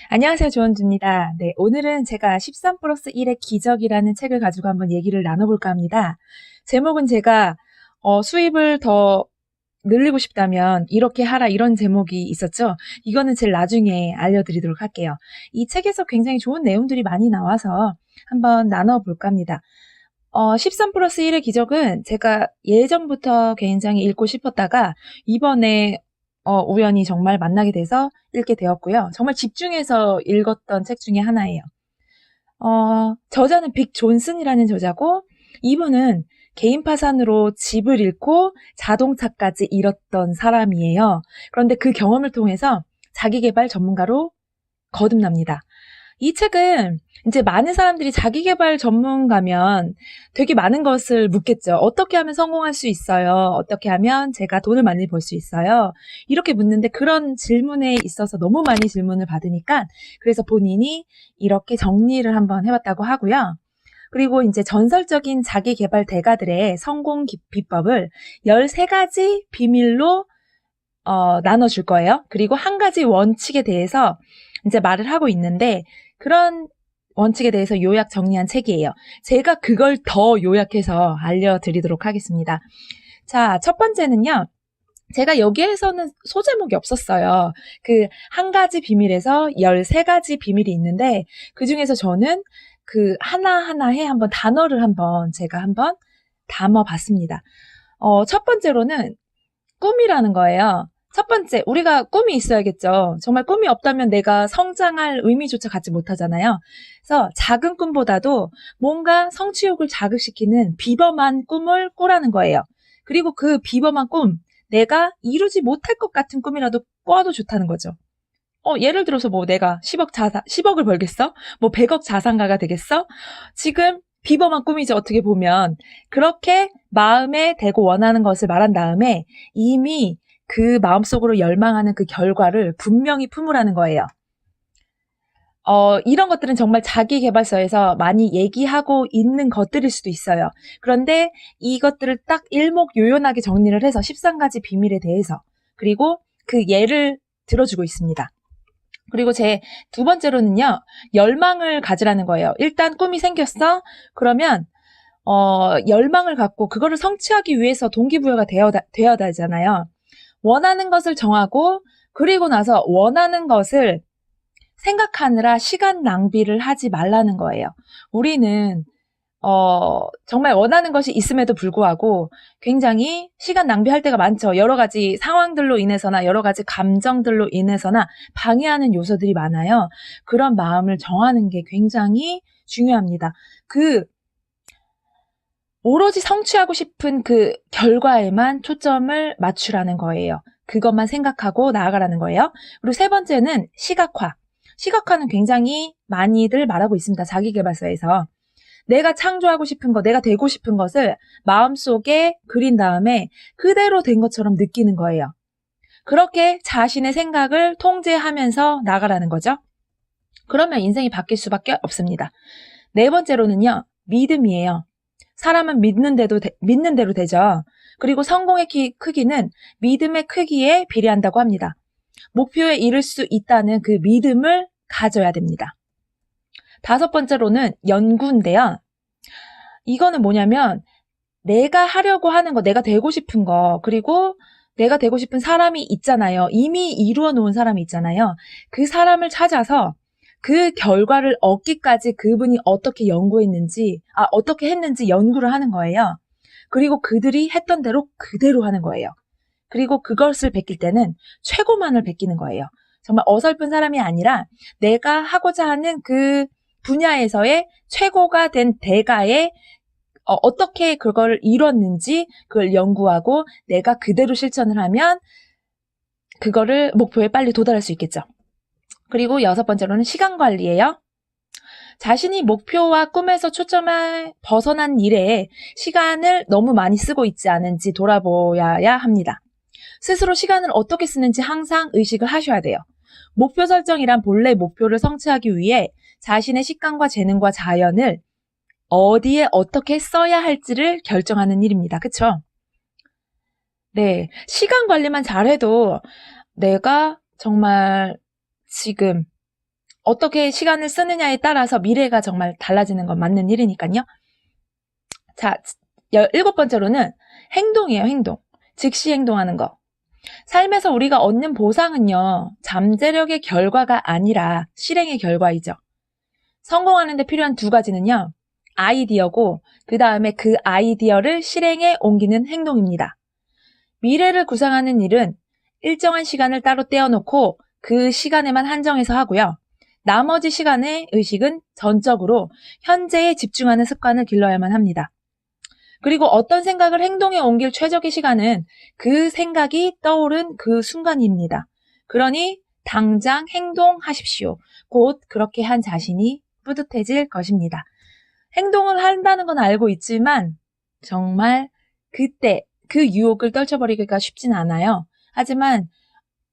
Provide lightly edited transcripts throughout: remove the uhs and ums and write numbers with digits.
안녕하세요. 조원주입니다. 네, 오늘은 제가 13 플러스 1의 기적이라는 책을 가지고 한번 얘기를 나눠볼까 합니다. 제목은 제가 수입을 더 늘리고 싶다면 이렇게 하라 이런 제목이 있었죠. 이거는 제일 나중에 알려드리도록 할게요. 이 책에서 굉장히 좋은 내용들이 많이 나와서 한번 나눠볼까 합니다. 13 플러스 1의 기적은 제가 예전부터 굉장히 읽고 싶었다가 이번에 우연히 정말 만나게 돼서 읽게 되었고요. 정말 집중해서 읽었던 책 중에 하나예요. 저자는 빅 존슨이라는 저자고 이분은 개인 파산으로 집을 잃고 자동차까지 잃었던 사람이에요. 그런데 그 경험을 통해서 자기계발 전문가로 거듭납니다. 이 책은 이제 많은 사람들이 자기계발 전문가면 되게 많은 것을 묻겠죠. 어떻게 하면 성공할 수 있어요? 어떻게 하면 제가 돈을 많이 벌 수 있어요? 이렇게 묻는데 그런 질문에 있어서 너무 많이 질문을 받으니까 그래서 본인이 이렇게 정리를 한번 해봤다고 하고요. 그리고 이제 전설적인 자기계발 대가들의 성공 비법을 13가지 비밀로 나눠줄 거예요. 그리고 한 가지 원칙에 대해서 이제 말을 하고 있는데 그런 원칙에 대해서 요약 정리한 책이에요. 제가 그걸 더 요약해서 알려드리도록 하겠습니다. 자, 첫 번째는요. 제가 여기에서는 소제목이 없었어요. 그 한 가지 비밀에서 13가지 비밀이 있는데 그 중에서 저는 그 하나하나에 한번 단어를 제가 한번 담아봤습니다. 첫 번째로는 꿈이라는 거예요. 첫 번째, 우리가 꿈이 있어야겠죠. 정말 꿈이 없다면 내가 성장할 의미조차 갖지 못하잖아요. 그래서 작은 꿈보다도 뭔가 성취욕을 자극시키는 비범한 꿈을 꾸라는 거예요. 그리고 그 비범한 꿈, 내가 이루지 못할 것 같은 꿈이라도 꿔도 좋다는 거죠. 예를 들어서 뭐 내가 10억을 벌겠어? 뭐 100억 자산가가 되겠어? 지금 비범한 꿈이죠, 어떻게 보면. 그렇게 마음에 대고 원하는 것을 말한 다음에 이미 그 마음속으로 열망하는 그 결과를 분명히 품으라는 거예요. 이런 것들은 정말 자기계발서에서 많이 얘기하고 있는 것들일 수도 있어요. 그런데 이것들을 딱 일목요연하게 정리를 해서 13가지 비밀에 대해서 그리고 그 예를 들어주고 있습니다. 그리고 제 두 번째로는요, 열망을 가지라는 거예요. 일단 꿈이 생겼어? 그러면, 열망을 갖고 그거를 성취하기 위해서 동기부여가 되어야 되잖아요. 원하는 것을 정하고, 그리고 나서 원하는 것을 생각하느라 시간 낭비를 하지 말라는 거예요. 우리는 정말 원하는 것이 있음에도 불구하고 굉장히 시간 낭비할 때가 많죠. 여러 가지 상황들로 인해서나 여러 가지 감정들로 인해서나 방해하는 요소들이 많아요. 그런 마음을 정하는 게 굉장히 중요합니다. 오로지 성취하고 싶은 그 결과에만 초점을 맞추라는 거예요. 그것만 생각하고 나아가라는 거예요. 그리고 세 번째는 시각화. 시각화는 굉장히 많이들 말하고 있습니다. 자기계발서에서. 내가 창조하고 싶은 것, 내가 되고 싶은 것을 마음속에 그린 다음에 그대로 된 것처럼 느끼는 거예요. 그렇게 자신의 생각을 통제하면서 나가라는 거죠. 그러면 인생이 바뀔 수밖에 없습니다. 네 번째로는요, 믿음이에요. 사람은 믿는 대로 되죠. 그리고 성공의 크기는 믿음의 크기에 비례한다고 합니다. 목표에 이를 수 있다는 그 믿음을 가져야 됩니다. 다섯 번째로는 연구인데요. 이거는 뭐냐면 내가 하려고 하는 거, 내가 되고 싶은 거, 그리고 내가 되고 싶은 사람이 있잖아요. 이미 이루어 놓은 사람이 있잖아요. 그 사람을 찾아서 그 결과를 얻기까지 그분이 어떻게 어떻게 했는지 연구를 하는 거예요. 그리고 그들이 했던 대로 그대로 하는 거예요. 그리고 그것을 베낄 때는 최고만을 베끼는 거예요. 정말 어설픈 사람이 아니라 내가 하고자 하는 그 분야에서의 최고가 된 대가에 어떻게 그걸 이뤘는지 그걸 연구하고 내가 그대로 실천을 하면 그거를 목표에 빨리 도달할 수 있겠죠. 그리고 여섯 번째로는 시간 관리예요. 자신이 목표와 꿈에서 초점을 벗어난 일에 시간을 너무 많이 쓰고 있지 않은지 돌아보아야 합니다. 스스로 시간을 어떻게 쓰는지 항상 의식을 하셔야 돼요. 목표 설정이란 본래 목표를 성취하기 위해 자신의 식감과 재능과 자연을 어디에 어떻게 써야 할지를 결정하는 일입니다. 그쵸? 네. 시간 관리만 잘해도 내가 정말 지금 어떻게 시간을 쓰느냐에 따라서 미래가 정말 달라지는 건 맞는 일이니까요. 자, 17번째로는 행동이에요, 행동. 즉시 행동하는 거. 삶에서 우리가 얻는 보상은요, 잠재력의 결과가 아니라 실행의 결과이죠. 성공하는 데 필요한 두 가지는요, 아이디어고, 그 다음에 그 아이디어를 실행에 옮기는 행동입니다. 미래를 구상하는 일은 일정한 시간을 따로 떼어놓고 그 시간에만 한정해서 하고요. 나머지 시간의 의식은 전적으로 현재에 집중하는 습관을 길러야만 합니다. 그리고 어떤 생각을 행동에 옮길 최적의 시간은 그 생각이 떠오른 그 순간입니다. 그러니 당장 행동하십시오. 곧 그렇게 한 자신이 뿌듯해질 것입니다. 행동을 한다는 건 알고 있지만 정말 그때 그 유혹을 떨쳐버리기가 쉽진 않아요. 하지만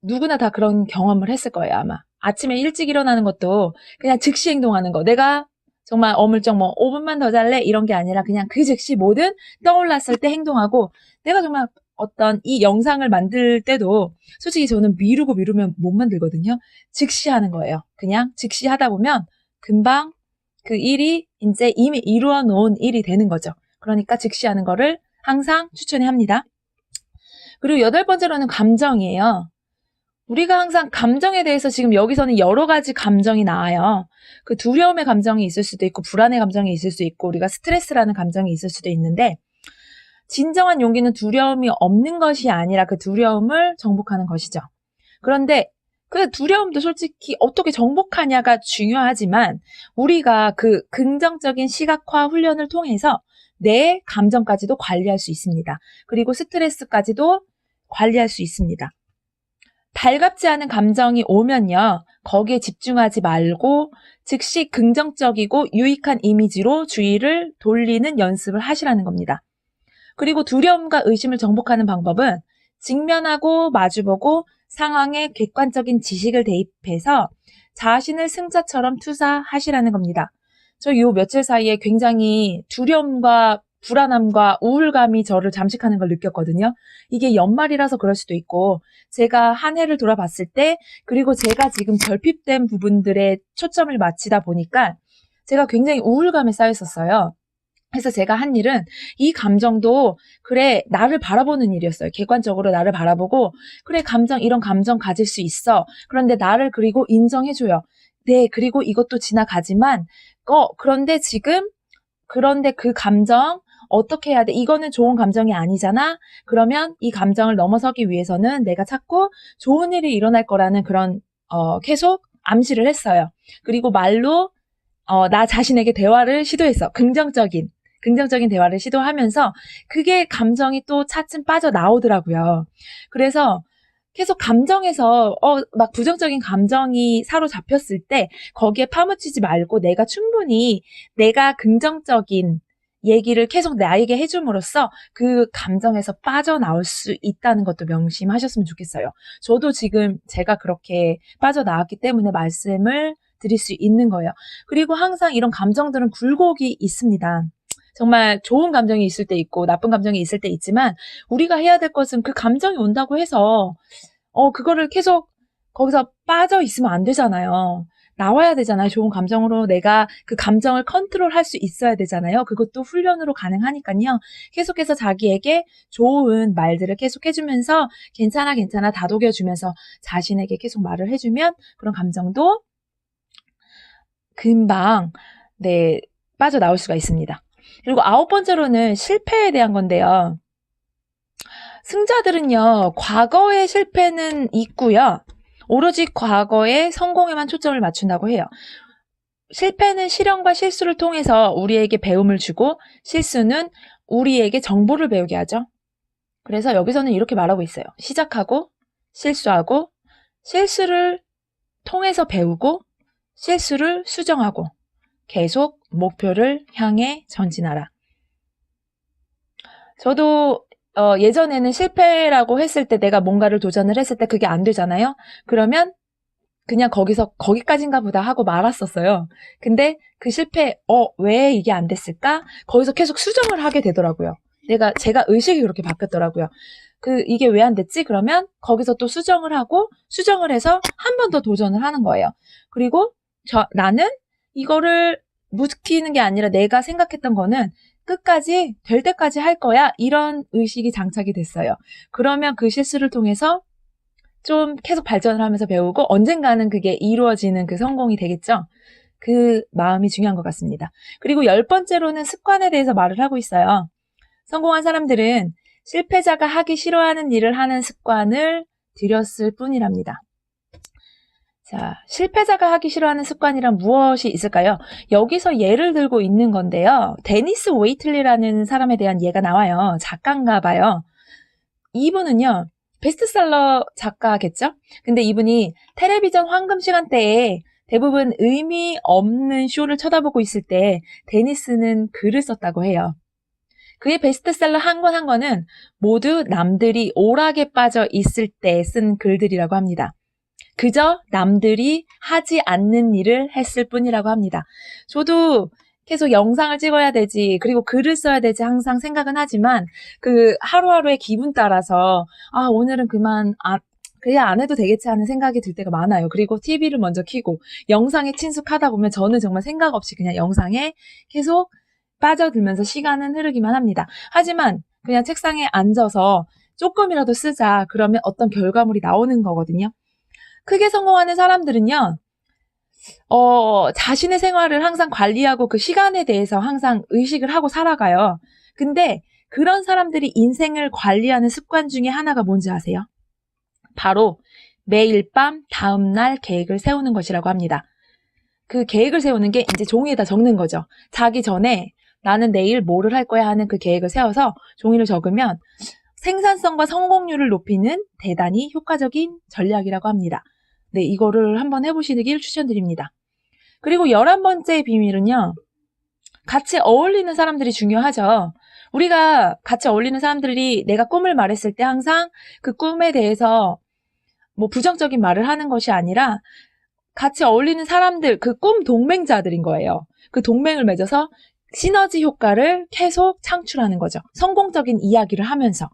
누구나 다 그런 경험을 했을 거예요, 아마. 아침에 일찍 일어나는 것도 그냥 즉시 행동하는 거. 내가 정말 어물쩍 뭐 5분만 더 잘래? 이런 게 아니라 그냥 그 즉시 뭐든 떠올랐을 때 행동하고, 내가 정말 어떤 이 영상을 만들 때도 솔직히 저는 미루면 못 만들거든요. 즉시 하는 거예요. 그냥 즉시 하다 보면 금방 그 일이 이제 이미 이루어 놓은 일이 되는 거죠. 그러니까 즉시 하는 거를 항상 추천해 합니다. 그리고 8번째로는 감정이에요. 우리가 항상 감정에 대해서 지금 여기서는 여러 가지 감정이 나와요. 그 두려움의 감정이 있을 수도 있고, 불안의 감정이 있을 수 있고, 우리가 스트레스라는 감정이 있을 수도 있는데, 진정한 용기는 두려움이 없는 것이 아니라 그 두려움을 정복하는 것이죠. 그런데 그 두려움도 솔직히 어떻게 정복하냐가 중요하지만, 우리가 그 긍정적인 시각화 훈련을 통해서 내 감정까지도 관리할 수 있습니다. 그리고 스트레스까지도 관리할 수 있습니다. 달갑지 않은 감정이 오면요, 거기에 집중하지 말고 즉시 긍정적이고 유익한 이미지로 주의를 돌리는 연습을 하시라는 겁니다. 그리고 두려움과 의심을 정복하는 방법은 직면하고 마주보고 상황에 객관적인 지식을 대입해서 자신을 승자처럼 투사하시라는 겁니다. 저 요 며칠 사이에 굉장히 두려움과 불안함과 우울감이 저를 잠식하는 걸 느꼈거든요. 이게 연말이라서 그럴 수도 있고, 제가 한 해를 돌아봤을 때, 그리고 제가 지금 결핍된 부분들에 초점을 맞추다 보니까 제가 굉장히 우울감에 쌓여 있었어요. 그래서 제가 한 일은 이 감정도 그래, 나를 바라보는 일이었어요. 객관적으로 나를 바라보고, 그래, 이런 감정 가질 수 있어. 그런데 나를 그리고 인정해줘요. 네, 그리고 이것도 지나가지만, 그런데 그 감정 어떻게 해야 돼? 이거는 좋은 감정이 아니잖아? 그러면 이 감정을 넘어서기 위해서는 내가 자꾸 좋은 일이 일어날 거라는 그런, 계속 암시를 했어요. 그리고 말로, 나 자신에게 대화를 시도했어. 긍정적인 대화를 시도하면서 그게 감정이 또 차츰 빠져나오더라고요. 그래서 계속 감정에서 막 부정적인 감정이 사로잡혔을 때 거기에 파묻히지 말고 내가 긍정적인 얘기를 계속 나에게 해줌으로써 그 감정에서 빠져나올 수 있다는 것도 명심하셨으면 좋겠어요. 저도 지금 제가 그렇게 빠져나왔기 때문에 말씀을 드릴 수 있는 거예요. 그리고 항상 이런 감정들은 굴곡이 있습니다. 정말 좋은 감정이 있을 때 있고 나쁜 감정이 있을 때 있지만, 우리가 해야 될 것은 그 감정이 온다고 해서 그거를 계속 거기서 빠져 있으면 안 되잖아요. 나와야 되잖아요. 좋은 감정으로 내가 그 감정을 컨트롤할 수 있어야 되잖아요. 그것도 훈련으로 가능하니까요. 계속해서 자기에게 좋은 말들을 계속 해주면서 괜찮아 다독여주면서 자신에게 계속 말을 해주면 그런 감정도 금방 빠져나올 수가 있습니다. 그리고 9번째로는 실패에 대한 건데요. 승자들은요, 과거의 실패는 있고요, 오로지 과거의 성공에만 초점을 맞춘다고 해요. 실패는 실현과 실수를 통해서 우리에게 배움을 주고, 실수는 우리에게 정보를 배우게 하죠. 그래서 여기서는 이렇게 말하고 있어요. 시작하고, 실수하고, 실수를 통해서 배우고, 실수를 수정하고, 계속 목표를 향해 전진하라. 저도 예전에는 실패라고 했을 때, 내가 뭔가를 도전을 했을 때 그게 안 되잖아요. 그러면 그냥 거기까지인가 보다 하고 말았었어요. 근데 그 실패, 왜 이게 안 됐을까? 거기서 계속 수정을 하게 되더라고요. 제가 의식이 그렇게 바뀌었더라고요. 이게 왜 안 됐지? 그러면 거기서 또 수정을 하고, 수정을 해서 한 번 더 도전을 하는 거예요. 그리고 나는 이거를 묵히는 게 아니라 내가 생각했던 거는 끝까지 될 때까지 할 거야. 이런 의식이 장착이 됐어요. 그러면 그 실수를 통해서 좀 계속 발전을 하면서 배우고 언젠가는 그게 이루어지는 그 성공이 되겠죠. 그 마음이 중요한 것 같습니다. 그리고 10번째로는 습관에 대해서 말을 하고 있어요. 성공한 사람들은 실패자가 하기 싫어하는 일을 하는 습관을 들였을 뿐이랍니다. 자, 실패자가 하기 싫어하는 습관이란 무엇이 있을까요? 여기서 예를 들고 있는 건데요. 데니스 웨이틀리라는 사람에 대한 예가 나와요. 작가인가 봐요. 이분은요, 베스트셀러 작가겠죠? 근데 이분이 텔레비전 황금 시간대에 대부분 의미 없는 쇼를 쳐다보고 있을 때 데니스는 글을 썼다고 해요. 그의 베스트셀러 한 권 한 권은 모두 남들이 오락에 빠져 있을 때 쓴 글들이라고 합니다. 그저 남들이 하지 않는 일을 했을 뿐이라고 합니다. 저도 계속 영상을 찍어야 되지, 그리고 글을 써야 되지 항상 생각은 하지만 그 하루하루의 기분 따라서 오늘은 그냥 안 해도 되겠지 하는 생각이 들 때가 많아요. 그리고 TV를 먼저 켜고 영상에 친숙하다 보면 저는 정말 생각 없이 그냥 영상에 계속 빠져들면서 시간은 흐르기만 합니다. 하지만 그냥 책상에 앉아서 조금이라도 쓰자, 그러면 어떤 결과물이 나오는 거거든요. 크게 성공하는 사람들은요, 자신의 생활을 항상 관리하고 그 시간에 대해서 항상 의식을 하고 살아가요. 근데 그런 사람들이 인생을 관리하는 습관 중에 하나가 뭔지 아세요? 바로 매일 밤 다음날 계획을 세우는 것이라고 합니다. 그 계획을 세우는 게 이제 종이에다 적는 거죠. 자기 전에 나는 내일 뭐를 할 거야 하는 그 계획을 세워서 종이를 적으면 생산성과 성공률을 높이는 대단히 효과적인 전략이라고 합니다. 네, 이거를 한번 해보시길 추천드립니다. 그리고 11번째 비밀은요, 같이 어울리는 사람들이 중요하죠. 우리가 같이 어울리는 사람들이 내가 꿈을 말했을 때 항상 그 꿈에 대해서 뭐 부정적인 말을 하는 것이 아니라 같이 어울리는 사람들, 그 꿈 동맹자들인 거예요. 그 동맹을 맺어서 시너지 효과를 계속 창출하는 거죠. 성공적인 이야기를 하면서.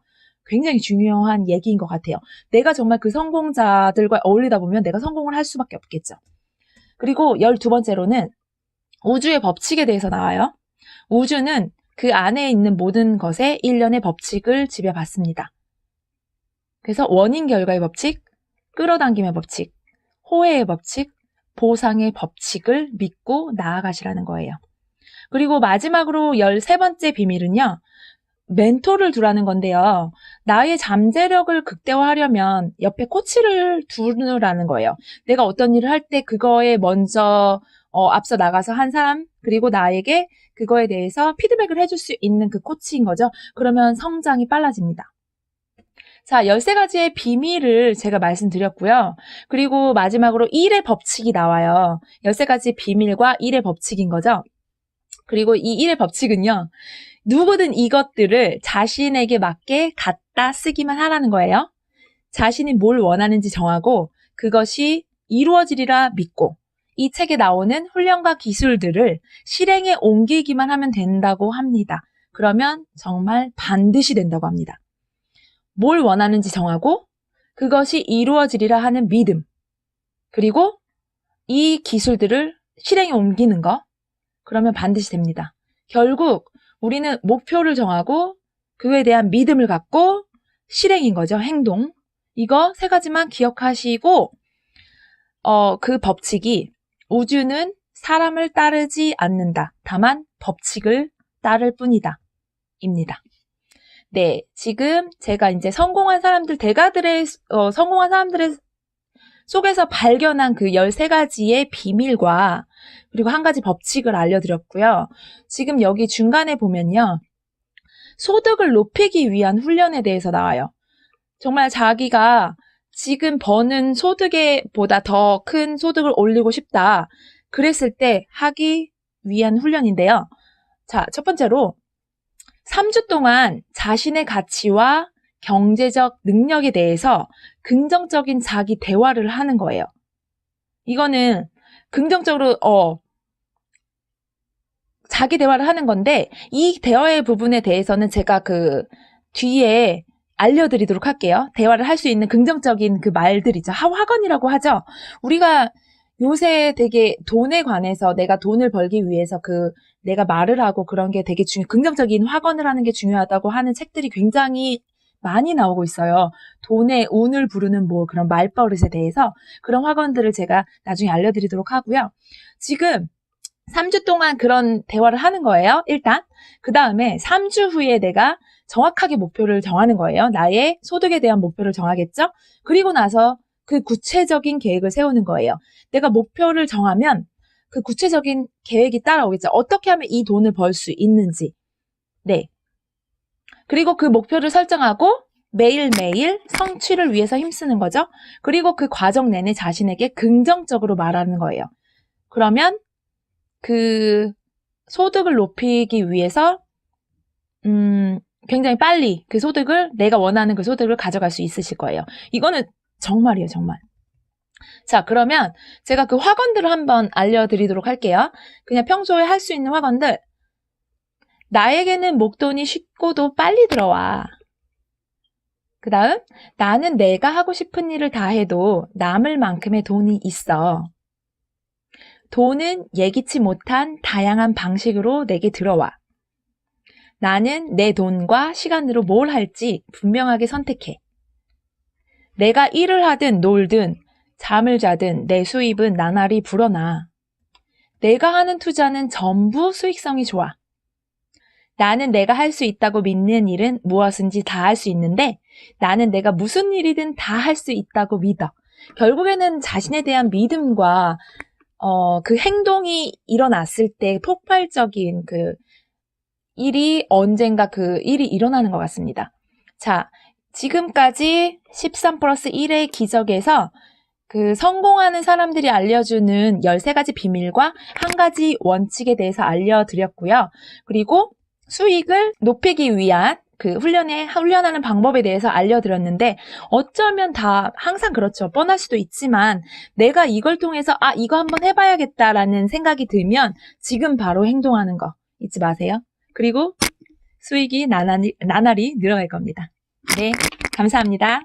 굉장히 중요한 얘기인 것 같아요. 내가 정말 그 성공자들과 어울리다 보면 내가 성공을 할 수밖에 없겠죠. 그리고 12번째로는 우주의 법칙에 대해서 나와요. 우주는 그 안에 있는 모든 것에 일련의 법칙을 지배받습니다. 그래서 원인 결과의 법칙, 끌어당김의 법칙, 호혜의 법칙, 보상의 법칙을 믿고 나아가시라는 거예요. 그리고 마지막으로 13번째 비밀은요, 멘토를 두라는 건데요. 나의 잠재력을 극대화하려면 옆에 코치를 두라는 거예요. 내가 어떤 일을 할 때 그거에 먼저 앞서 나가서 한 사람, 그리고 나에게 그거에 대해서 피드백을 해줄 수 있는 그 코치인 거죠. 그러면 성장이 빨라집니다. 자, 13가지의 비밀을 제가 말씀드렸고요. 그리고 마지막으로 1의 법칙이 나와요. 13가지 비밀과 1의 법칙인 거죠. 그리고 이 1의 법칙은요, 누구든 이것들을 자신에게 맞게 갖다 쓰기만 하라는 거예요. 자신이 뭘 원하는지 정하고 그것이 이루어지리라 믿고 이 책에 나오는 훈련과 기술들을 실행에 옮기기만 하면 된다고 합니다. 그러면 정말 반드시 된다고 합니다. 뭘 원하는지 정하고 그것이 이루어지리라 하는 믿음, 그리고 이 기술들을 실행에 옮기는 거, 그러면 반드시 됩니다. 결국 우리는 목표를 정하고 그에 대한 믿음을 갖고 실행인 거죠. 행동. 이거 3가지만 기억하시고 그 법칙이 우주는 사람을 따르지 않는다. 다만 법칙을 따를 뿐이다. 입니다. 네, 지금 제가 이제 성공한 사람들의 속에서 발견한 그 13가지의 비밀과 그리고 한 가지 법칙을 알려드렸고요. 지금 여기 중간에 보면요, 소득을 높이기 위한 훈련에 대해서 나와요. 정말 자기가 지금 버는 소득에 보다 더 큰 소득을 올리고 싶다. 그랬을 때 하기 위한 훈련인데요. 자, 첫 번째로 3주 동안 자신의 가치와 경제적 능력에 대해서 긍정적인 자기 대화를 하는 거예요. 이거는 긍정적으로 자기 대화를 하는 건데, 이 대화의 부분에 대해서는 제가 그 뒤에 알려드리도록 할게요. 대화를 할 수 있는 긍정적인 그 말들이죠. 화건이라고 하죠. 우리가 요새 되게 돈에 관해서 내가 돈을 벌기 위해서 내가 말을 하고 그런 게 되게 긍정적인 확언을 하는 게 중요하다고 하는 책들이 굉장히 많이 나오고 있어요. 돈의 운을 부르는 그런 말버릇에 대해서 그런 확언들을 제가 나중에 알려드리도록 하고요. 지금 3주 동안 그런 대화를 하는 거예요. 일단. 그 다음에 3주 후에 내가 정확하게 목표를 정하는 거예요. 나의 소득에 대한 목표를 정하겠죠? 그리고 나서 그 구체적인 계획을 세우는 거예요. 내가 목표를 정하면 그 구체적인 계획이 따라오겠죠. 어떻게 하면 이 돈을 벌 수 있는지. 네. 그리고 그 목표를 설정하고 매일매일 성취를 위해서 힘쓰는 거죠. 그리고 그 과정 내내 자신에게 긍정적으로 말하는 거예요. 그러면 그 소득을 높이기 위해서 굉장히 빨리 내가 원하는 그 소득을 가져갈 수 있으실 거예요. 이거는 정말이에요, 정말. 자, 그러면 제가 그 확언들을 한번 알려드리도록 할게요. 그냥 평소에 할 수 있는 확언들. 나에게는 목돈이 쉽고도 빨리 들어와. 그 다음, 나는 내가 하고 싶은 일을 다 해도 남을 만큼의 돈이 있어. 돈은 예기치 못한 다양한 방식으로 내게 들어와. 나는 내 돈과 시간으로 뭘 할지 분명하게 선택해. 내가 일을 하든 놀든 잠을 자든 내 수입은 나날이 불어나. 내가 하는 투자는 전부 수익성이 좋아. 나는 내가 할 수 있다고 믿는 일은 무엇인지 다 할 수 있는데 나는 내가 무슨 일이든 다 할 수 있다고 믿어. 결국에는 자신에 대한 믿음과 그 행동이 일어났을 때 폭발적인 언젠가 그 일이 일어나는 것 같습니다. 자, 지금까지 13 플러스 1의 기적에서 성공하는 사람들이 알려주는 13가지 비밀과 한 가지 원칙에 대해서 알려드렸고요. 그리고 수익을 높이기 위한 훈련하는 방법에 대해서 알려드렸는데 어쩌면 다 항상 그렇죠. 뻔할 수도 있지만 내가 이걸 통해서 이거 한번 해봐야겠다라는 생각이 들면 지금 바로 행동하는 거 잊지 마세요. 그리고 수익이 나날이 늘어갈 겁니다. 네, 감사합니다.